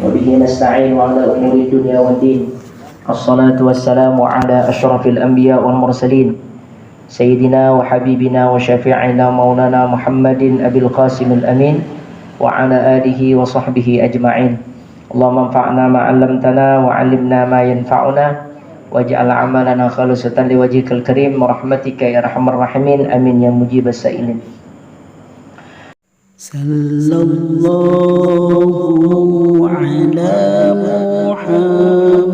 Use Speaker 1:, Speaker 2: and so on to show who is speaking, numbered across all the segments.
Speaker 1: وبه نستعين على أمور الدنيا والدين. الصلاة والسلام على أشرف الأنبياء والمرسلين سيدنا وحبيبنا وشفيعنا مولانا محمد أبي القاسم الأمين وعلى آله وصحبه أجمعين. اللهم انفعنا ما علمتنا وعلمنا ما ينفعنا واجعل عملنا خالصة لوجهك الكريم برحمتك يا أرحم الراحمين آمين يا مجيب السائلين.
Speaker 2: Sallallahu ala Muhammad.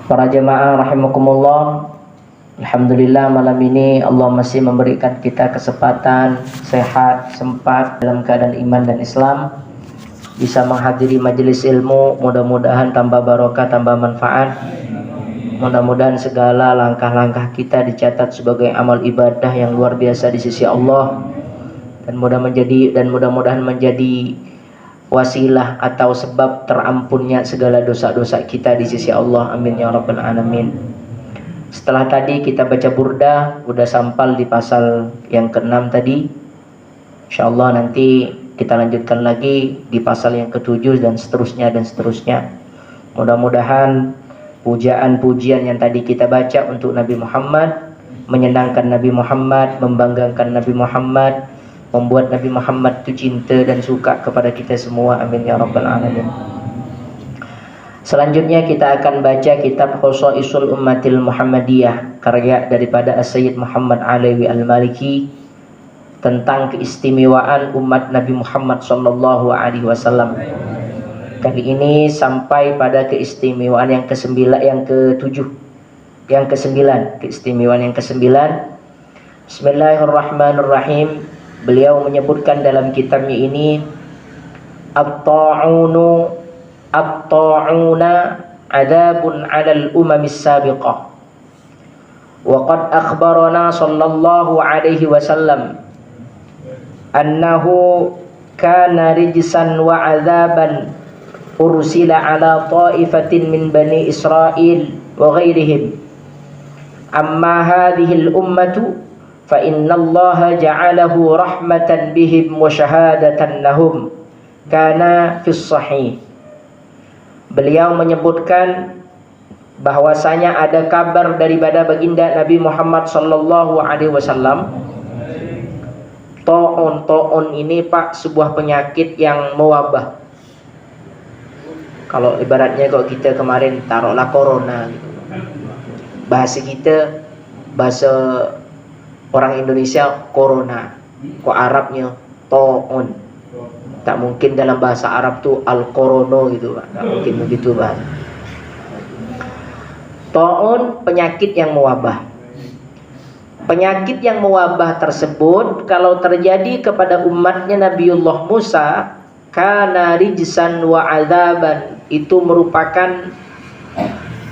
Speaker 1: Para jemaah rahimakumullah, alhamdulillah malam ini Allah masih memberikan kita kesempatan sehat, sempat dalam keadaan iman dan Islam, bisa menghadiri majelis ilmu. Mudah-mudahan tambah barokah, tambah manfaat. Mudah-mudahan segala langkah-langkah kita dicatat sebagai amal ibadah yang luar biasa di sisi Allah, dan mudah-mudahan menjadi wasilah atau sebab terampunnya segala dosa-dosa kita di sisi Allah. Amin ya rabbal alamin. Setelah tadi kita baca burdah, udah sampal di pasal yang ke-6 tadi. Insyaallah nanti kita lanjutkan lagi di pasal yang ke-7 dan seterusnya dan seterusnya. Mudah-mudahan pujian yang tadi kita baca untuk Nabi Muhammad menyenangkan Nabi Muhammad, membanggakan Nabi Muhammad, membuat Nabi Muhammad itu cinta dan suka kepada kita semua. Amin ya rabbal alamin. Selanjutnya kita akan baca kitab Khosaisul Ummatil Muhammadiyah, karya daripada As-Sayyid Muhammad Alawi Al-Maliki, tentang keistimewaan umat Nabi Muhammad sallallahu alaihi wasallam. Kali ini sampai pada keistimewaan yang ke-9, keistimewaan yang ke-9. Bismillahirrahmanirrahim. Beliau menyebutkan dalam kitabnya ini, At-ta'una adabun 'alal umamis sabiqah. Wa qad akhbarana sallallahu alaihi wasallam annahu kana rijsan wa 'adzaban ursila ala ta'ifatin min bani Israel wa ghairihim. Amma hadhihi al-ummatu fa inna Allah ja'alahu rahmatan bihim wa syahadatan lahum, kana fis sahih. Beliau menyebutkan bahwasanya ada kabar daripada baginda Nabi Muhammad sallallahu alaihi wasallam. Ta'un ini Pak, sebuah penyakit yang mewabah. Kalau ibaratnya kalau kita kemarin taruhlah corona gitu. Bahasa kita, bahasa orang Indonesia corona, kok Arabnya ta'un. Tak mungkin dalam bahasa Arab tuh al-korono gitu Pak. Tak mungkin begitu Pak. Ta'un penyakit yang mewabah. Penyakit yang mewabah tersebut kalau terjadi kepada umatnya Nabiullah Musa, kana rijsan wa adzaban, itu merupakan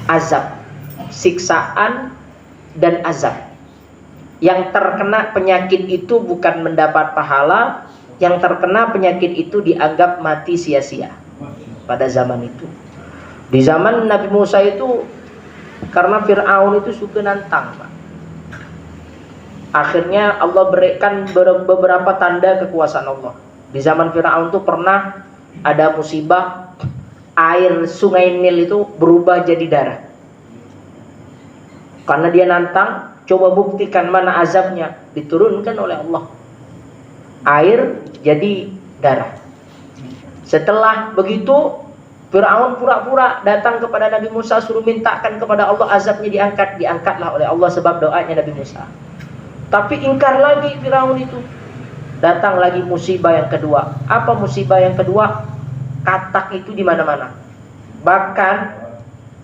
Speaker 1: azab, siksaan dan azab. Yang terkena penyakit itu bukan mendapat pahala, yang terkena penyakit itu dianggap mati sia-sia pada zaman itu. Di zaman Nabi Musa itu, karena Fir'aun itu suka nantang Pak, akhirnya Allah berikan beberapa tanda kekuasaan Allah. Di zaman Fir'aun itu pernah ada musibah, air sungai Nil itu berubah jadi darah. Karena dia nantang, coba buktikan mana azabnya, diturunkan oleh Allah air jadi darah. Setelah begitu, Fir'aun pura-pura datang kepada Nabi Musa, suruh mintakan kepada Allah azabnya diangkat. Diangkatlah oleh Allah sebab doanya Nabi Musa. Tapi ingkar lagi Fir'aun itu. Datang lagi musibah yang kedua. Apa musibah yang kedua? Katak itu di mana-mana. Bahkan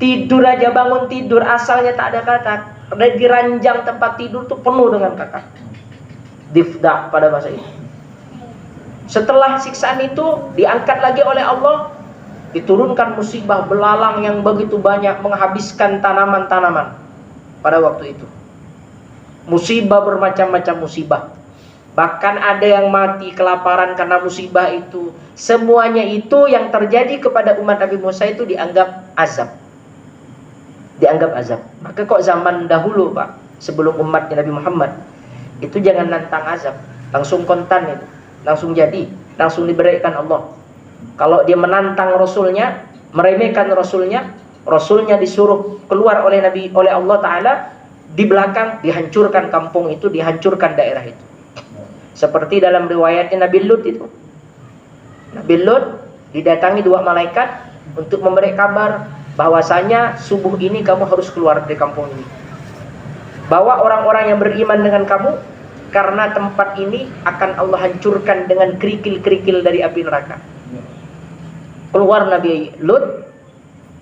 Speaker 1: tidur aja, bangun tidur asalnya tak ada katak. Di ranjang tempat tidur tuh penuh dengan katak. Difda pada masa itu. Setelah siksaan itu diangkat lagi oleh Allah, diturunkan musibah belalang yang begitu banyak menghabiskan tanaman-tanaman pada waktu itu. Musibah bermacam-macam musibah. Bahkan ada yang mati kelaparan karena musibah itu. Semuanya itu yang terjadi kepada umat Nabi Musa itu dianggap azab. Dianggap azab. Maka kok zaman dahulu Pak, sebelum umatnya Nabi Muhammad, itu jangan nantang azab, langsung kontan itu, langsung jadi. langsung diberikan Allah. Kalau dia menantang Rasulnya, meremehkan Rasulnya disuruh keluar oleh Allah Ta'ala, di belakang dihancurkan kampung itu, dihancurkan daerah itu. Seperti dalam riwayatnya Nabi Lut itu. Nabi Lut didatangi 2 malaikat untuk memberi kabar bahwasanya subuh ini kamu harus keluar dari kampung ini. Bawa orang-orang yang beriman dengan kamu, karena tempat ini akan Allah hancurkan dengan kerikil-kerikil dari api neraka. Keluar Nabi Lut,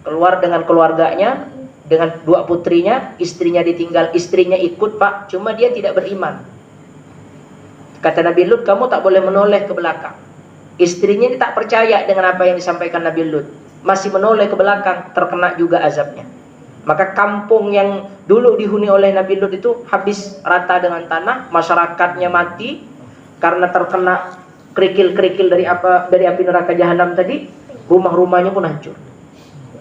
Speaker 1: keluar dengan keluarganya, dengan 2 putrinya, istrinya ditinggal, istrinya ikut Pak, cuma dia tidak beriman. Kata Nabi Lut, kamu tak boleh menoleh ke belakang. Istrinya ini tak percaya dengan apa yang disampaikan Nabi Lut, masih menoleh ke belakang, terkena juga azabnya. Maka kampung yang dulu dihuni oleh Nabi Lut itu habis rata dengan tanah, masyarakatnya mati karena terkena kerikil-kerikil dari api neraka jahanam tadi, rumah-rumahnya pun hancur.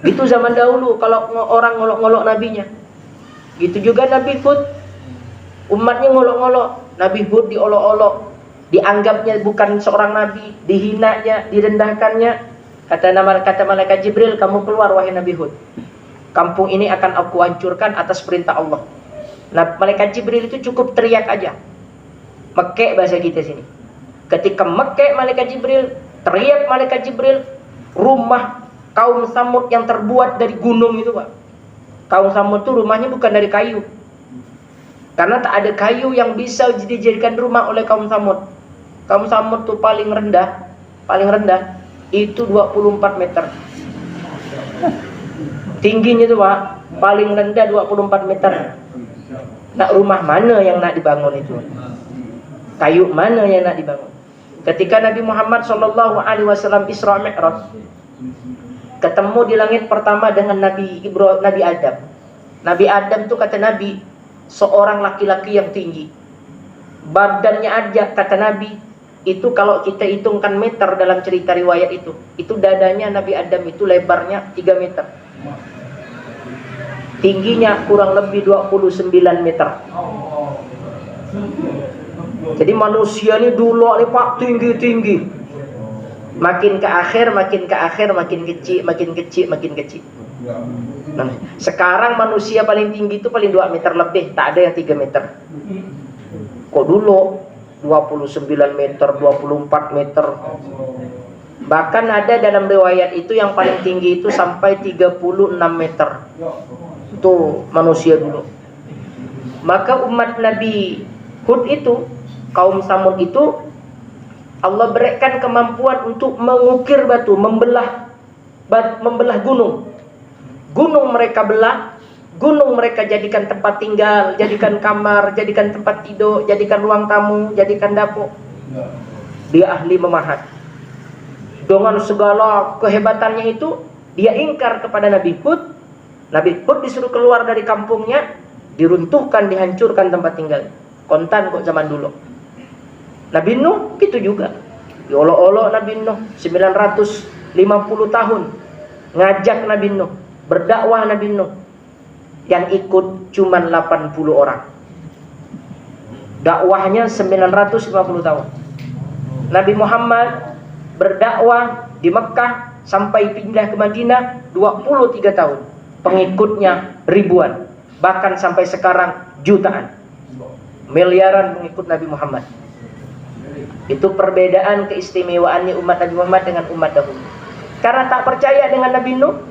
Speaker 1: Itu zaman dahulu kalau orang ngolok-ngolok nabinya. Gitu juga Nabi Hud, umatnya ngolok-ngolok, Nabi Hud diolok-olok, dianggapnya bukan seorang nabi, dihinanya, direndahkannya. Kata malaikat Jibril, kamu keluar wahai Nabi Hud. Kampung ini akan aku hancurkan atas perintah Allah. Nah, malaikat Jibril itu cukup teriak aja. Mekek bahasa kita sini. Ketika mekek malaikat Jibril, teriak malaikat Jibril, rumah kaum Samud yang terbuat dari gunung itu Pak. Kaum Samud itu rumahnya bukan dari kayu. Karena tak ada kayu yang bisa dijadikan rumah oleh kaum Samud. Kaum Samud itu paling rendah itu 24 meter. Tingginya itu Pak, paling rendah 24 meter. Nak rumah mana yang nak dibangun itu? Kayu mana yang nak dibangun? Ketika Nabi Muhammad SAW Isra Mi'raj, ketemu di langit pertama dengan Nabi Adam. Nabi Adam itu kata Nabi, seorang laki-laki yang tinggi. Badannya aja kata Nabi, itu kalau kita hitungkan meter dalam cerita riwayat itu dadanya Nabi Adam itu lebarnya 3 meter. Tingginya kurang lebih 29 meter. Jadi manusia ini dulu Pak tinggi-tinggi. Makin ke akhir makin kecil. Nah, sekarang manusia paling tinggi itu paling 2 meter lebih, tak ada yang 3 meter. Kok dulu 29 meter, 24 meter. Bahkan ada dalam riwayat itu yang paling tinggi itu sampai 36 meter. Itu manusia dulu. Maka umat Nabi Hud itu, kaum Samud itu, Allah berikan kemampuan untuk mengukir batu, membelah gunung. Gunung mereka belah, gunung mereka jadikan tempat tinggal, jadikan kamar, jadikan tempat tidur, jadikan ruang tamu, jadikan dapur. Dia ahli memahat. Dengan segala kehebatannya itu, dia ingkar kepada Nabi Hud. Nabi Hud disuruh keluar dari kampungnya, diruntuhkan, dihancurkan tempat tinggal. Kontan kok zaman dulu. Nabi Nuh gitu juga. Diolok-olok Nabi Nuh 950 tahun ngajak Nabi Nuh, berdakwah Nabi Nuh. Yang ikut cuma 80 orang. Dakwahnya 950 tahun. Nabi Muhammad berdakwah di Mekah sampai pindah ke Madinah 23 tahun. Pengikutnya ribuan, bahkan sampai sekarang jutaan, miliaran pengikut Nabi Muhammad. Itu perbedaan keistimewaannya umat Nabi Muhammad dengan umat dahulu. Karena tak percaya dengan Nabi Nuh,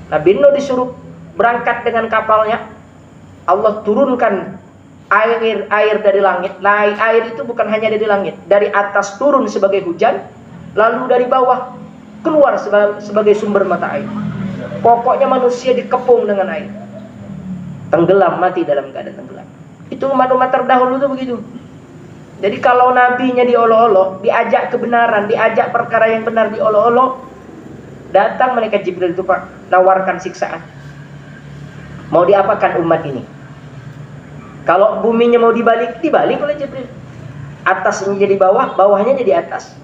Speaker 1: Nabi Nuh disuruh berangkat dengan kapalnya. Allah turunkan air dari langit. Nah, air itu bukan hanya dari langit, dari atas turun sebagai hujan, lalu dari bawah keluar sebagai sumber mata air. Pokoknya manusia dikepung dengan air, tenggelam, mati dalam keadaan tenggelam. Itu umat-umat terdahulu itu begitu. Jadi kalau nabinya diolok-olok, diajak kebenaran, diajak perkara yang benar diolok-olok, datang malaikat Jibril itu Pak, nawarkan siksaan. Mau diapakan umat ini? Kalau buminya mau dibalik oleh Jibril. Atasnya jadi bawah, bawahnya jadi atas.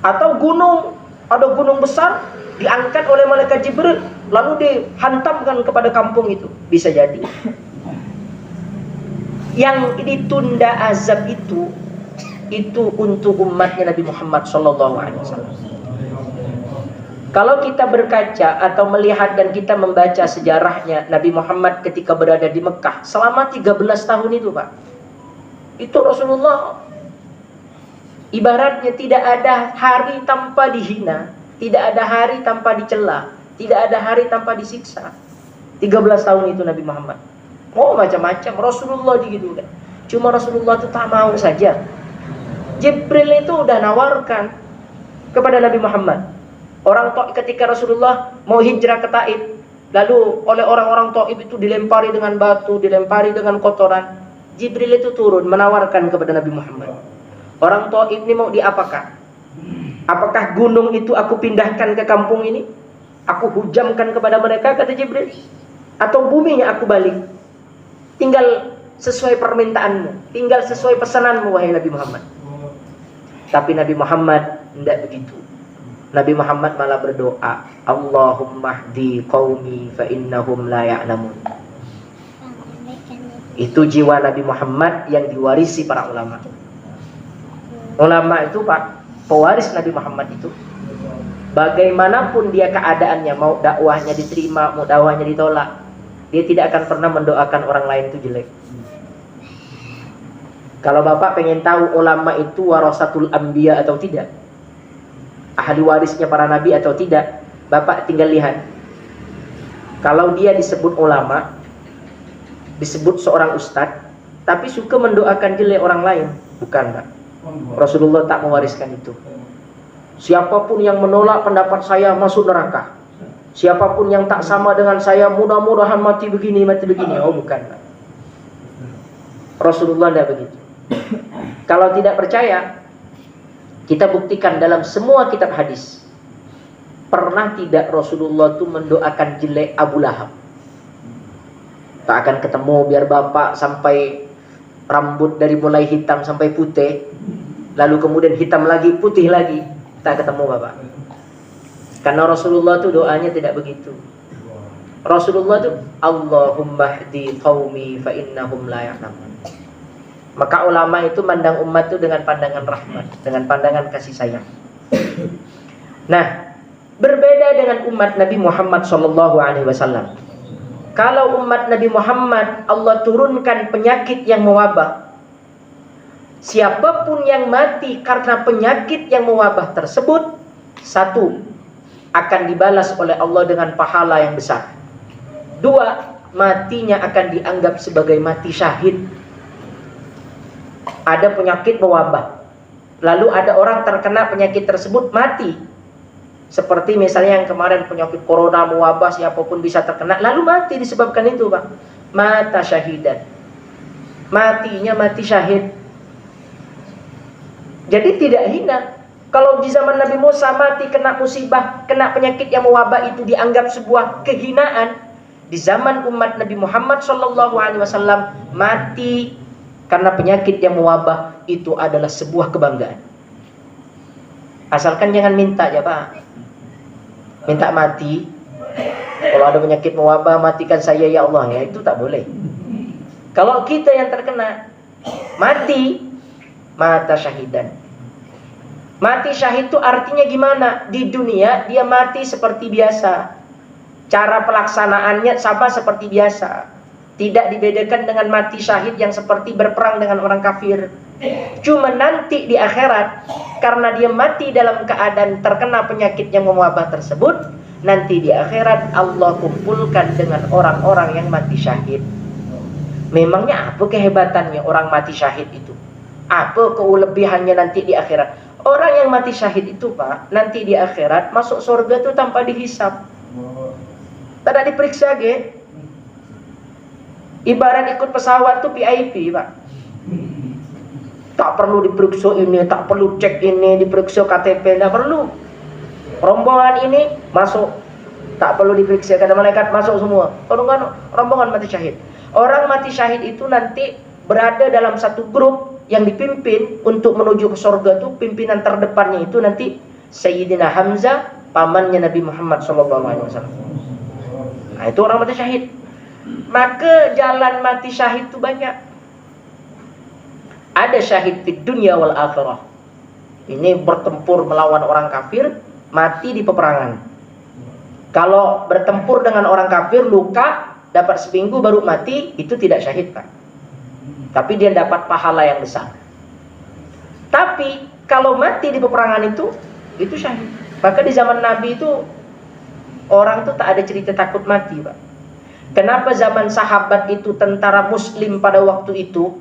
Speaker 1: Atau gunung, ada gunung besar, diangkat oleh malaikat Jibril, lalu dihantamkan kepada kampung itu. Bisa jadi. Yang ditunda azab itu itu untuk umatnya Nabi Muhammad SAW. Kalau kita berkaca atau melihat dan kita membaca sejarahnya Nabi Muhammad ketika berada di Mekah selama 13 tahun itu, Pak. Itu Rasulullah ibaratnya tidak ada hari tanpa dihina, tidak ada hari tanpa dicela, tidak ada hari tanpa disiksa. 13 tahun itu Nabi Muhammad. Oh, macam-macam Rasulullah gitu kan. Cuma Rasulullah itu tak mau saja. Jibril itu udah nawarkan kepada Nabi Muhammad. Orang Taif ketika Rasulullah mau hijrah ke Taif, lalu oleh orang-orang Taif itu dilempari dengan batu, dilempari dengan kotoran. Jibril itu turun menawarkan kepada Nabi Muhammad. Orang Taif ini mau diapakan? Apakah gunung itu aku pindahkan ke kampung ini? Aku hujamkan kepada mereka, kata Jibril. Atau buminya aku balik? Tinggal sesuai permintaanmu, tinggal sesuai pesananmu, wahai Nabi Muhammad. Tapi Nabi Muhammad tidak begitu. Nabi Muhammad malah berdoa, Allahumma hdi qaumi fa innahum la ya'lamun. Itu jiwa Nabi Muhammad yang diwarisi para ulama. Ulama itu, Pak, pewaris Nabi Muhammad itu. Bagaimanapun dia keadaannya, mau dakwahnya diterima, mau dakwahnya ditolak, dia tidak akan pernah mendoakan orang lain itu jelek. Kalau Bapak pengen tahu ulama itu warasatul anbiya atau tidak, ahli warisnya para nabi atau tidak, Bapak tinggal lihat. Kalau dia disebut ulama, disebut seorang ustadz, tapi suka mendoakan jelek orang lain, bukan, Pak. Rasulullah tak mewariskan itu. Siapapun yang menolak pendapat saya masuk neraka. Siapapun yang tak sama dengan saya mudah-mudahan mati begini, mati begini. Oh, bukan, Pak. Rasulullah tidak begitu. Kalau tidak percaya, kita buktikan dalam semua kitab hadis. Pernah tidak Rasulullah itu mendoakan jelek Abu Lahab? Tak akan ketemu biar bapak sampai rambut dari mulai hitam sampai putih, lalu kemudian hitam lagi, putih lagi. Tak ketemu bapak. Karena Rasulullah itu doanya tidak begitu. Rasulullah itu Allahumma hdi qaumi fa innahum la ya'lamun. Maka ulama itu mandang umat itu dengan pandangan rahmat, dengan pandangan kasih sayang. Nah, berbeda dengan umat Nabi Muhammad SAW. Kalau umat Nabi Muhammad Allah turunkan penyakit yang mewabah, siapapun yang mati karena penyakit yang mewabah tersebut, satu, akan dibalas oleh Allah dengan pahala yang besar. Dua, matinya akan dianggap sebagai mati syahid. Ada penyakit mewabah, lalu ada orang terkena penyakit tersebut mati. Seperti misalnya yang kemarin penyakit corona mewabah, siapapun bisa terkena, lalu mati disebabkan itu, Pak. Mata syahidan. Matinya mati syahid. Jadi tidak hina. Kalau di zaman Nabi Musa mati kena musibah, kena penyakit yang mewabah, itu dianggap sebuah kehinaan. Di zaman umat Nabi Muhammad SAW mati karena penyakit yang mewabah itu adalah sebuah kebanggaan. Asalkan jangan minta ya, Pak. Minta mati. Kalau ada penyakit mewabah, matikan saya ya Allah, ya itu tak boleh. Kalau kita yang terkena mati, mata syahidan. Mati syahid itu artinya gimana? Di dunia dia mati seperti biasa. Cara pelaksanaannya sama seperti biasa. Tidak dibedakan dengan mati syahid yang seperti berperang dengan orang kafir. Cuma nanti di akhirat, karena dia mati dalam keadaan terkena penyakit yang mewabah tersebut, nanti di akhirat Allah kumpulkan dengan orang-orang yang mati syahid. Memangnya apa kehebatannya orang mati syahid itu? Apa kelebihannya nanti di akhirat? Orang yang mati syahid itu, Pak, nanti di akhirat masuk surga itu tanpa dihisab. Tidak diperiksa, ge. Ibarat ikut pesawat tuh VIP, Pak. Tak perlu diperiksa ini, tak perlu cek ini, diperiksa KTP, tidak perlu. Rombongan ini masuk, tak perlu diperiksa, kata malaikat masuk semua. Rombongan mati syahid. Orang mati syahid itu nanti berada dalam satu grup yang dipimpin untuk menuju ke surga itu, pimpinan terdepannya itu nanti Sayyidina Hamzah, pamannya Nabi Muhammad SAW. Nah, itu orang mati syahid. Maka jalan mati syahid itu banyak. Ada syahid di dunia wal akhirah. Ini bertempur melawan orang kafir, mati di peperangan. Kalau bertempur dengan orang kafir, luka, dapat seminggu baru mati, itu tidak syahid, Pak. Tapi dia dapat pahala yang besar. Tapi kalau mati di peperangan itu syahid. Maka di zaman Nabi itu orang tuh tak ada cerita takut mati, Pak. Kenapa zaman sahabat itu tentara Muslim pada waktu itu,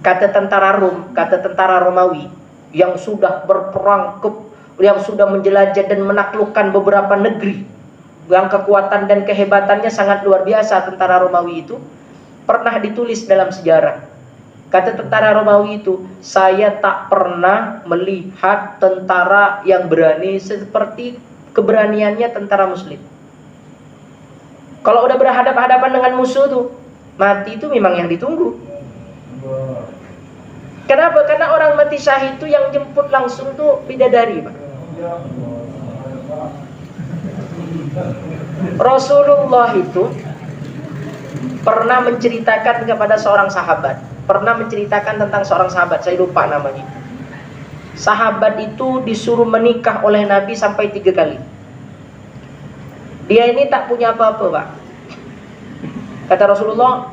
Speaker 1: kata tentara Rom, kata tentara Romawi yang sudah berperang, yang sudah menjelajah dan menaklukkan beberapa negeri, yang kekuatan dan kehebatannya sangat luar biasa, tentara Romawi itu pernah ditulis dalam sejarah. Kata tentara Romawi itu, saya tak pernah melihat tentara yang berani seperti keberaniannya tentara Muslim. Kalau udah berhadapan-hadapan dengan musuh tuh, mati itu memang yang ditunggu. Kenapa? Karena orang mati syahid itu yang jemput langsung tuh bidadari, Pak. Rasulullah itu pernah menceritakan kepada seorang sahabat, pernah menceritakan tentang seorang sahabat, saya lupa namanya. Sahabat itu disuruh menikah oleh Nabi sampai 3 kali. Dia ini tak punya apa-apa, Pak. Kata Rasulullah,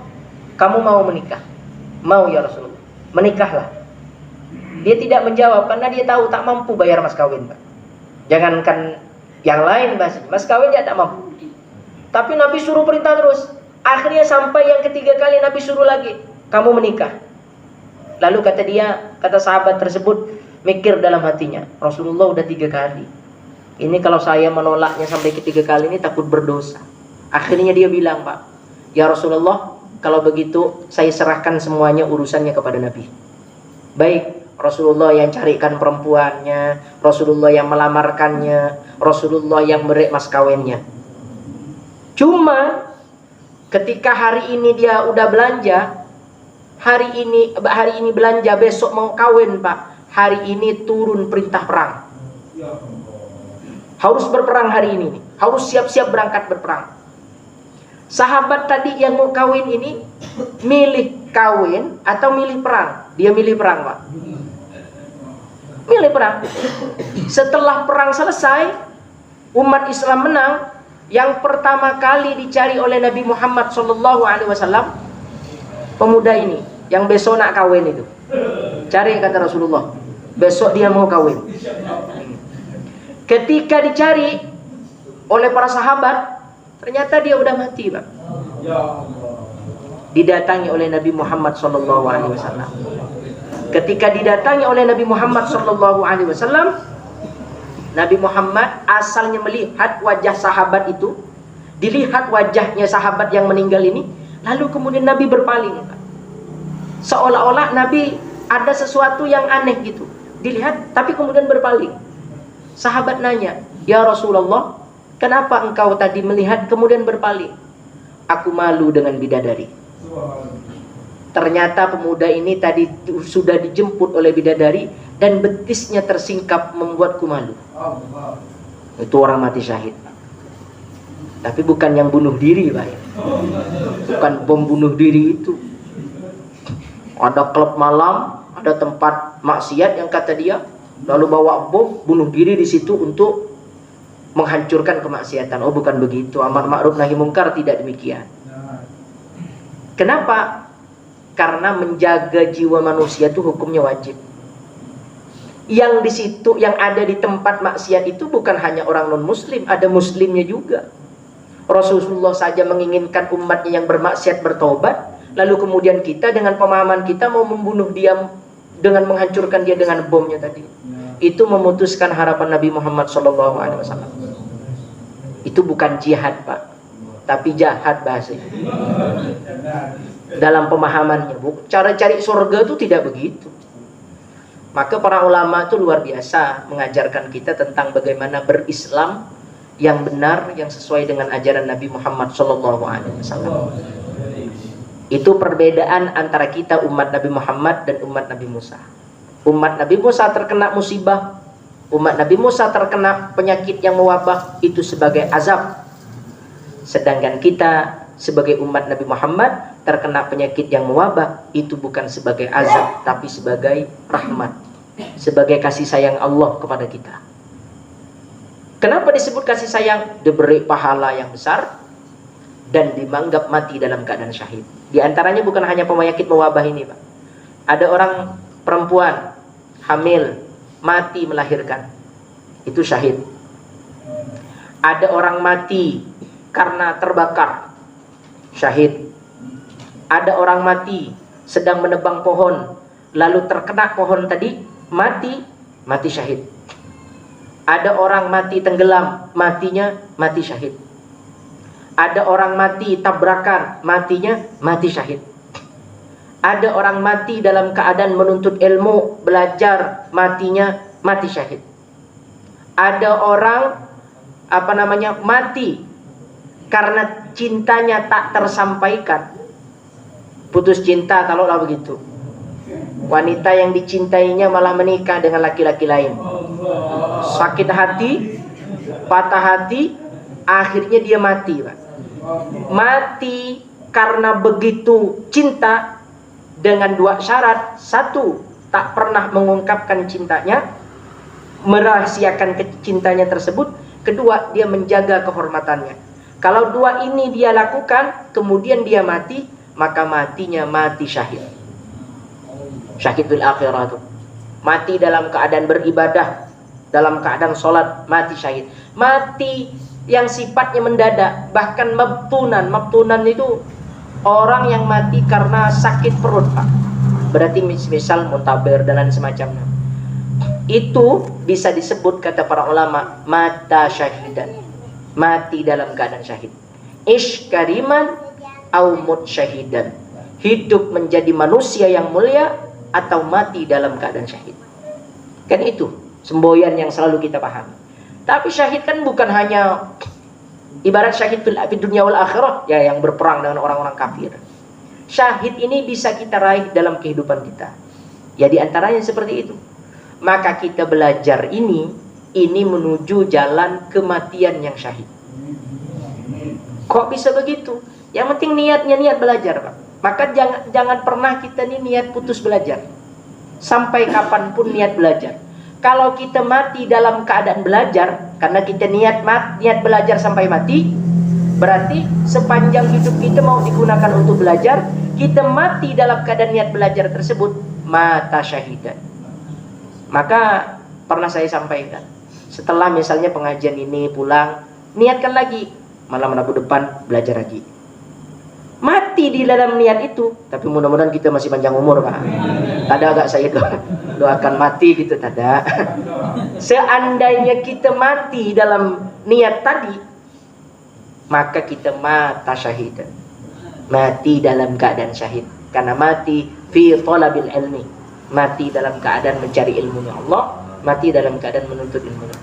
Speaker 1: kamu mau menikah? Mau ya Rasulullah. Menikahlah. Dia tidak menjawab karena dia tahu tak mampu bayar mas kawin, Pak. Jangankan yang lain, mas kawin dia tak mampu. Tapi Nabi suruh perintah terus. Akhirnya sampai yang ketiga kali Nabi suruh lagi, kamu menikah. Lalu kata sahabat tersebut mikir dalam hatinya, Rasulullah udah 3 kali. Ini kalau saya menolaknya sampai ketiga kali ini takut berdosa. Akhirnya dia bilang, Pak, ya Rasulullah, kalau begitu saya serahkan semuanya urusannya kepada Nabi. Baik, Rasulullah yang carikan perempuannya, Rasulullah yang melamarkannya, Rasulullah yang beri mas kawinnya. Cuma ketika hari ini dia udah belanja, hari ini belanja, besok mau kawin, Pak. Hari ini turun perintah perang. Harus berperang hari ini, harus siap-siap berangkat berperang. Sahabat tadi yang mau kawin ini milih kawin atau milih perang? Dia milih perang, Pak. Milih perang. Setelah perang selesai, umat Islam menang. Yang pertama kali dicari oleh Nabi Muhammad SAW, pemuda ini yang besok nak kawin itu. Cari, kata Rasulullah, besok dia mau kawin. Ketika dicari oleh para sahabat, ternyata dia udah mati, Pak. Didatangi oleh Nabi Muhammad SAW. Ketika didatangi oleh Nabi Muhammad SAW, Nabi Muhammad asalnya melihat wajah sahabat itu, dilihat wajahnya sahabat yang meninggal ini, lalu kemudian Nabi berpaling, Pak. Seolah-olah Nabi ada sesuatu yang aneh gitu, dilihat tapi kemudian berpaling. Sahabat nanya, ya Rasulullah, kenapa engkau tadi melihat kemudian berpaling? Aku malu dengan bidadari. Ternyata pemuda ini tadi sudah dijemput oleh bidadari dan betisnya tersingkap membuatku malu. Itu orang mati syahid. Tapi bukan yang bunuh diri, Pak. Bukan bom bunuh diri itu. Ada klub malam, ada tempat maksiat yang kata dia, lalu bawa bom bunuh diri di situ untuk menghancurkan kemaksiatan. Oh, bukan begitu. Amar ma'ruf nahi mungkar tidak demikian. Kenapa? Karena menjaga jiwa manusia itu hukumnya wajib. Yang di situ, yang ada di tempat maksiat itu bukan hanya orang non muslim, ada muslimnya juga. Rasulullah saja menginginkan umatnya yang bermaksiat bertobat, lalu kemudian kita dengan pemahaman kita mau membunuh dia dengan menghancurkan dia dengan bomnya tadi. Itu memutuskan harapan Nabi Muhammad SAW. Itu bukan jihad, Pak, tapi jahat bahasanya. Dalam pemahamannya, cara cari surga itu tidak begitu. Maka para ulama itu luar biasa mengajarkan kita tentang bagaimana berislam yang benar, yang sesuai dengan ajaran Nabi Muhammad SAW. Itu perbedaan antara kita umat Nabi Muhammad dan umat Nabi Musa. Umat Nabi Musa terkena musibah, umat Nabi Musa terkena penyakit yang mewabah, itu sebagai azab. Sedangkan kita sebagai umat Nabi Muhammad terkena penyakit yang mewabah itu bukan sebagai azab, tapi sebagai rahmat, sebagai kasih sayang Allah kepada kita. Kenapa disebut kasih sayang? Diberi pahala yang besar dan dianggap mati dalam keadaan syahid. Di antaranya bukan hanya penyakit mewabah ini, Pak. Ada orang perempuan hamil, mati melahirkan, itu syahid. Ada orang mati karena terbakar, syahid. Ada orang mati sedang menebang pohon, lalu terkena pohon tadi, mati syahid. Ada orang mati tenggelam, matinya mati syahid. Ada orang mati tabrakan, matinya mati syahid. Ada orang mati dalam keadaan menuntut ilmu, belajar, matinya mati syahid. Ada orang mati karena cintanya tak tersampaikan. Putus cinta, taruhlah begitu. Wanita yang dicintainya malah menikah dengan laki-laki lain. Sakit hati, patah hati, akhirnya dia mati, Pak. Mati karena begitu cinta dengan dua syarat. Satu, tak pernah mengungkapkan cintanya, merahasiakan cintanya tersebut. Kedua, dia menjaga kehormatannya. Kalau dua ini dia lakukan, kemudian dia mati, maka matinya mati syahid. Syahidul akhirah itu. Mati dalam keadaan beribadah, dalam keadaan sholat, mati syahid. Mati yang sifatnya mendadak, bahkan mabtunan. Mabtunan itu orang yang mati karena sakit perut, Pak. Berarti misal muntaber dan lain semacamnya. Itu bisa disebut kata para ulama mata syahidan, mati dalam keadaan syahid. Ish kariman au mut syahidan, hidup menjadi manusia yang mulia atau mati dalam keadaan syahid. Kan itu semboyan yang selalu kita pahami. Tapi syahid kan bukan hanya ibarat syahid fil dunya wal akhirah, ya, yang berperang dengan orang-orang kafir. Syahid ini bisa kita raih dalam kehidupan kita. Ya, di antaranya seperti itu. Maka kita belajar ini menuju jalan kematian yang syahid. Kok bisa begitu? Yang penting niatnya niat belajar, Pak. Maka jangan pernah kita niat putus belajar. Sampai kapanpun niat belajar. Kalau kita mati dalam keadaan belajar, karena kita niat belajar sampai mati, berarti sepanjang hidup kita mau digunakan untuk belajar, kita mati dalam keadaan niat belajar tersebut, mata syahidan. Maka pernah saya sampaikan, setelah misalnya pengajian ini pulang, niatkan lagi, malam Rabu depan belajar lagi. Mati di dalam niat itu, tapi mudah-mudahan kita masih panjang umur, Pak. Tada agak saya doakan mati gitu, tada. Seandainya kita mati dalam niat tadi, maka kita mata syahidan, mati dalam keadaan syahid. Karena mati fi thalabil ilmi, mati dalam keadaan mencari ilmunya Allah, mati dalam keadaan menuntut ilmunya.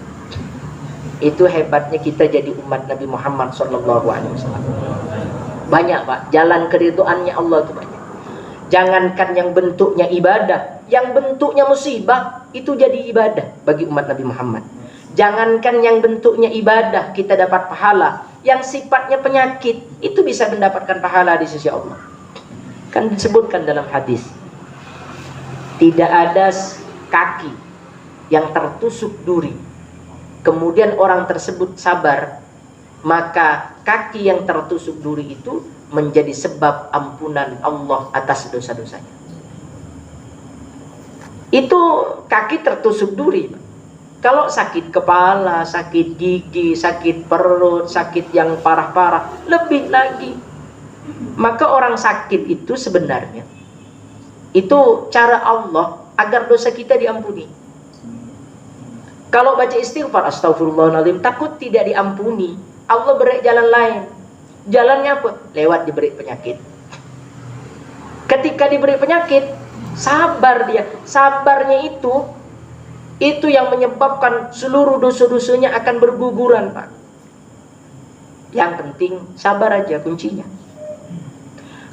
Speaker 1: Itu hebatnya kita jadi umat Nabi Muhammad SAW. Banyak, Pak, jalan keridhoannya Allah itu banyak. Jangankan yang bentuknya ibadah, yang bentuknya musibah itu jadi ibadah bagi umat Nabi Muhammad. Jangankan yang bentuknya ibadah kita dapat pahala, yang sifatnya penyakit itu bisa mendapatkan pahala di sisi Allah. Kan disebutkan dalam hadis, tidak ada kaki yang tertusuk duri, kemudian orang tersebut sabar, maka kaki yang tertusuk duri itu menjadi sebab ampunan Allah atas dosa-dosanya. Itu kaki tertusuk duri. Kalau sakit kepala, sakit gigi, sakit perut, sakit yang parah-parah, lebih lagi. Maka orang sakit itu sebenarnya itu cara Allah agar dosa kita diampuni. Kalau baca istighfar, astagfirullahaladzim, takut tidak diampuni, Allah beri jalan lain. Jalannya apa? Lewat diberi penyakit. Ketika diberi penyakit, sabar dia. Sabarnya itu yang menyebabkan seluruh dosa-dosanya akan berguguran, Pak. Yang penting sabar aja kuncinya.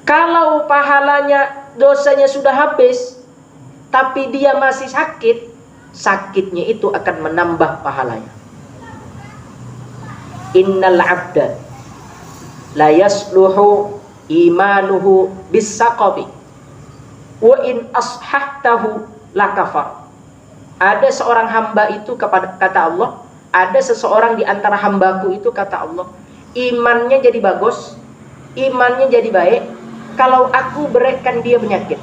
Speaker 1: Kalau pahalanya, dosanya sudah habis, tapi dia masih sakit, sakitnya itu akan menambah pahalanya. Innal abda la yasluhu imanuhu bisaqabi wa in ashahtahu lakafar. Ada seorang hamba itu kata Allah, ada seseorang di antara hambaku itu kata Allah, imannya jadi bagus, imannya jadi baik kalau aku berikan dia penyakit,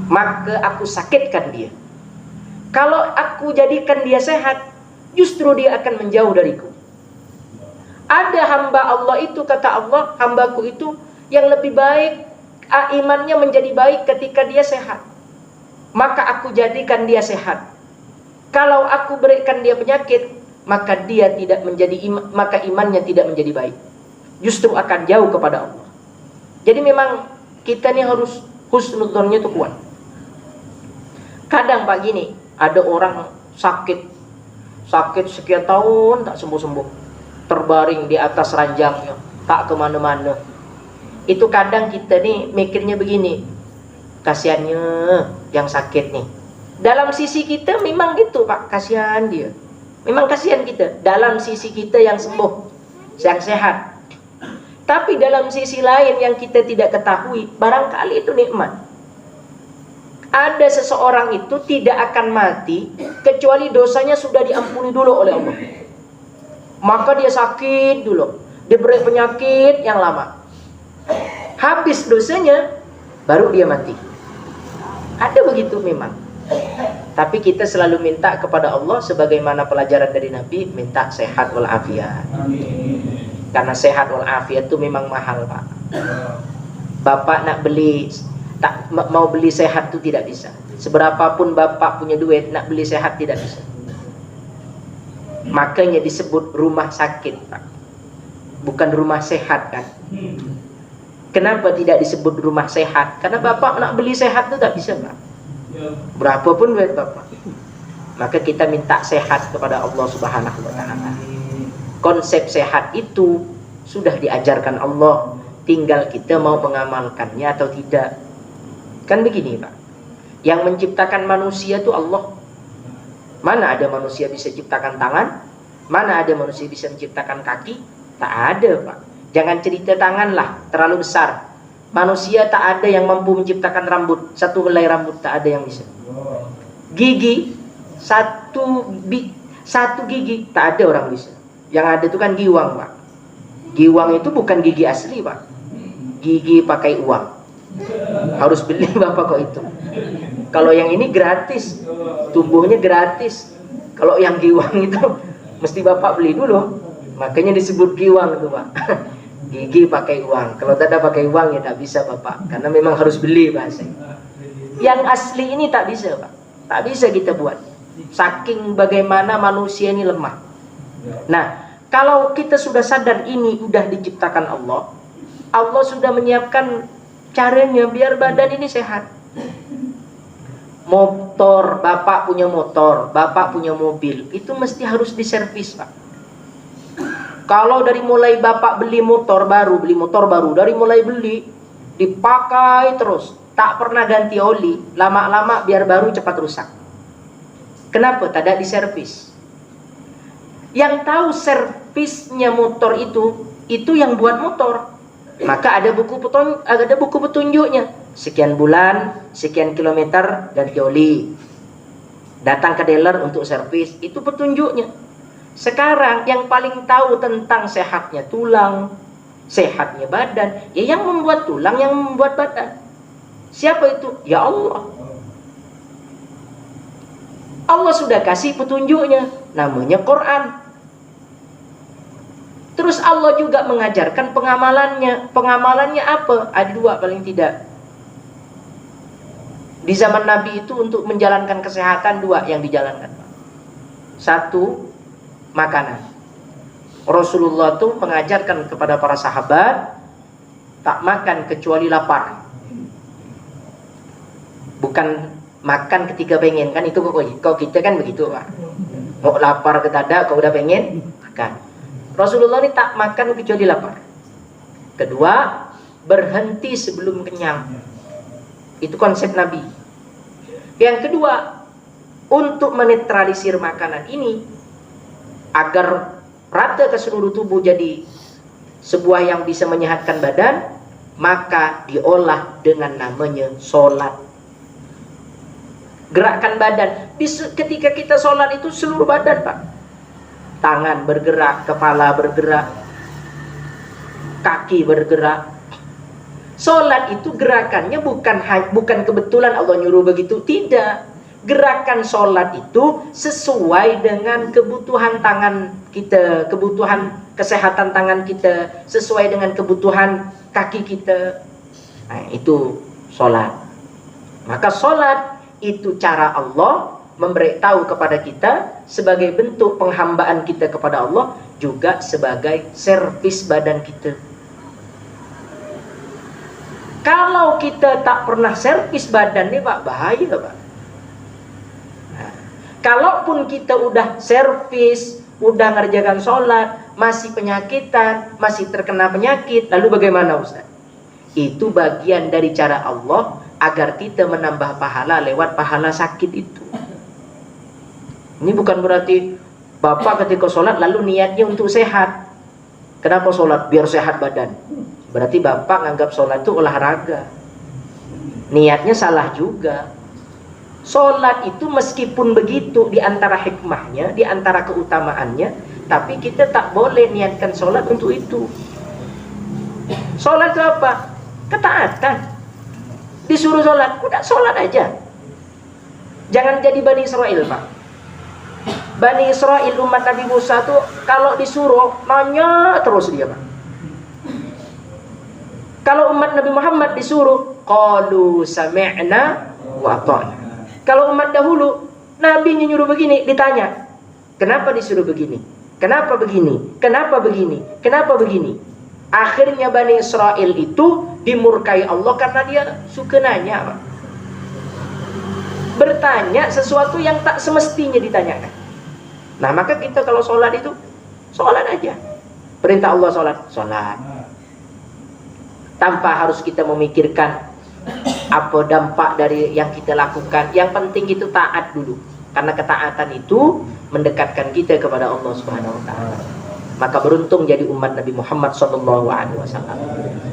Speaker 1: maka aku sakitkan dia. Kalau aku jadikan dia sehat, justru dia akan menjauh dariku. Ada hamba Allah itu kata Allah, hambaku itu yang lebih baik, imannya menjadi baik ketika dia sehat, maka aku jadikan dia sehat. Kalau aku berikan dia penyakit, maka dia tidak menjadi maka imannya tidak menjadi baik, justru akan jauh kepada Allah. Jadi memang kita ini harus husnudzonnya itu kuat. Kadang Pak gini, ada orang sakit sekian tahun tak sembuh-sembuh, terbaring di atas ranjangnya, tak kemana-mana. Itu kadang kita nih mikirnya begini, kasihannya yang sakit nih. Dalam sisi kita memang gitu Pak, kasihan dia. Memang kasihan kita dalam sisi kita yang sembuh, yang sehat. Tapi dalam sisi lain yang kita tidak ketahui, barangkali itu nikmat. Ada seseorang itu tidak akan mati kecuali dosanya sudah diampuni dulu oleh Allah. Maka dia sakit dulu, diberi penyakit yang lama. Habis dosanya, baru dia mati. Ada begitu memang. Tapi kita selalu minta kepada Allah sebagaimana pelajaran dari Nabi, minta sehat walafiat. Karena sehat walafiat itu memang mahal Pak. Bapak nak beli, mau beli sehat itu tidak bisa. Seberapapun Bapak punya duit, nak beli sehat tidak bisa. Makanya disebut rumah sakit Pak, bukan rumah sehat kan. Kenapa tidak disebut rumah sehat? Karena Bapak nak beli sehat itu tak bisa Pak, berapapun duit Bapak. Maka kita minta sehat kepada Allah Subhanahu wa Ta'ala. Konsep sehat itu sudah diajarkan Allah, tinggal kita mau mengamalkannya atau tidak. Kan begini Pak, yang menciptakan manusia itu Allah. Mana ada manusia bisa ciptakan tangan? Mana ada manusia bisa menciptakan kaki? Tak ada Pak. Jangan cerita tangan lah, terlalu besar. Manusia tak ada yang mampu menciptakan rambut, satu helai rambut tak ada yang bisa. Gigi, satu gigi tak ada orang bisa. Yang ada itu kan giwang Pak. Giwang itu bukan gigi asli Pak, gigi pakai uang. Harus beli Bapak kok itu. Kalau yang ini gratis, tumbuhnya gratis. Kalau yang giwang itu mesti Bapak beli dulu. Makanya disebut giwang itu Pak. Gigi pakai uang. Kalau tidak pakai uang ya tak bisa Bapak, karena memang harus beli bahasa. Yang asli ini tak bisa Pak, tak bisa kita buat. Saking bagaimana manusia ini lemah. Nah, kalau kita sudah sadar ini sudah diciptakan Allah, Allah sudah menyiapkan caranya biar badan ini sehat. Motor, Bapak punya motor, Bapak punya mobil, itu mesti harus diservis Pak. Kalau dari mulai Bapak beli motor baru, dari mulai beli, dipakai terus, tak pernah ganti oli, lama-lama biar baru cepat rusak. Kenapa? Tidak diservis. Yang tahu servisnya motor itu yang buat motor. Maka ada buku petunjuknya. Sekian bulan, sekian kilometer ganti oli. Datang ke dealer untuk servis, itu petunjuknya. Sekarang yang paling tahu tentang sehatnya tulang, sehatnya badan, ya yang membuat tulang, yang membuat badan. Siapa itu? Ya Allah. Allah sudah kasih petunjuknya, namanya Quran. Terus Allah juga mengajarkan pengamalannya. Pengamalannya apa? Ada dua paling tidak. Di zaman Nabi itu untuk menjalankan kesehatan dua yang dijalankan. Satu, makanan. Rasulullah itu mengajarkan kepada para sahabat tak makan kecuali lapar. Bukan makan ketika pengen, kan itu kok kita kan begitu Pak. Mau lapar ke dada, kau udah pengen makan. Rasulullah ini tak makan kecuali lapar. Kedua, berhenti sebelum kenyang. Itu konsep Nabi. Yang kedua, untuk menetralisir makanan ini agar rata ke seluruh tubuh jadi sebuah yang bisa menyehatkan badan, maka diolah dengan namanya sholat. Gerakan badan. Ketika kita sholat itu seluruh badan, Pak. Tangan bergerak, kepala bergerak, kaki bergerak. Sholat itu gerakannya bukan kebetulan Allah nyuruh begitu, tidak. Gerakan sholat itu sesuai dengan kebutuhan tangan kita, kebutuhan kesehatan tangan kita, sesuai dengan kebutuhan kaki kita. Nah, itu sholat. Maka sholat itu cara Allah memberitahu kepada kita sebagai bentuk penghambaan kita kepada Allah, juga sebagai servis badan kita. Kalau kita tak pernah servis badan nih Pak, bahaya Pak. Nah, kalaupun kita udah servis, udah ngerjakan sholat, masih penyakitan, masih terkena penyakit, lalu bagaimana Ustaz? Itu bagian dari cara Allah agar kita menambah pahala lewat pahala sakit itu. Ini bukan berarti Bapak ketika sholat lalu niatnya untuk sehat. Kenapa sholat? Biar sehat badan. Berarti Bapak nganggap sholat itu olahraga. Niatnya salah juga. Sholat itu meskipun begitu, di antara hikmahnya, di antara keutamaannya, tapi kita tak boleh niatkan sholat untuk itu. Sholat itu apa? Ketaatan. Disuruh sholat, udah sholat aja. Jangan jadi Bani Israel Pak. Bani Israel umat Nabi Musa tuh kalau disuruh nanya terus dia Pak. Kalau umat Nabi Muhammad disuruh qalu sami'na wa ata'na. Kalau umat dahulu Nabi nyuruh begini ditanya, kenapa disuruh begini? Kenapa begini? Kenapa begini? Kenapa begini? Akhirnya Bani Israel itu dimurkai Allah karena dia suka nanya Pak. Bertanya sesuatu yang tak semestinya ditanyakan. Nah maka kita kalau sholat itu sholat aja. Perintah Allah sholat, sholat. Tanpa harus kita memikirkan apa dampak dari yang kita lakukan. Yang penting itu taat dulu. Karena ketaatan itu mendekatkan kita kepada Allah Subhanahu wa taala. Maka beruntung jadi umat Nabi Muhammad SAW.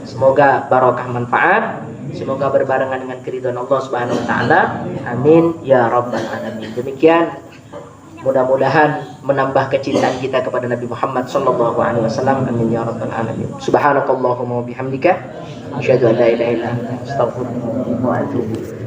Speaker 1: Semoga barokah manfaat. Semoga berbarengan dengan keridhaan Allah Subhanahu wa taala. Amin ya rabbal alamin. Demikian, mudah-mudahan menambah kecintaan kita kepada Nabi Muhammad SAW. Amin ya rabbal alamin. Subhanakallahumma wa bihamdika asyhadu an la ilaha illa anta astaghfiruka wa atubu ilaik.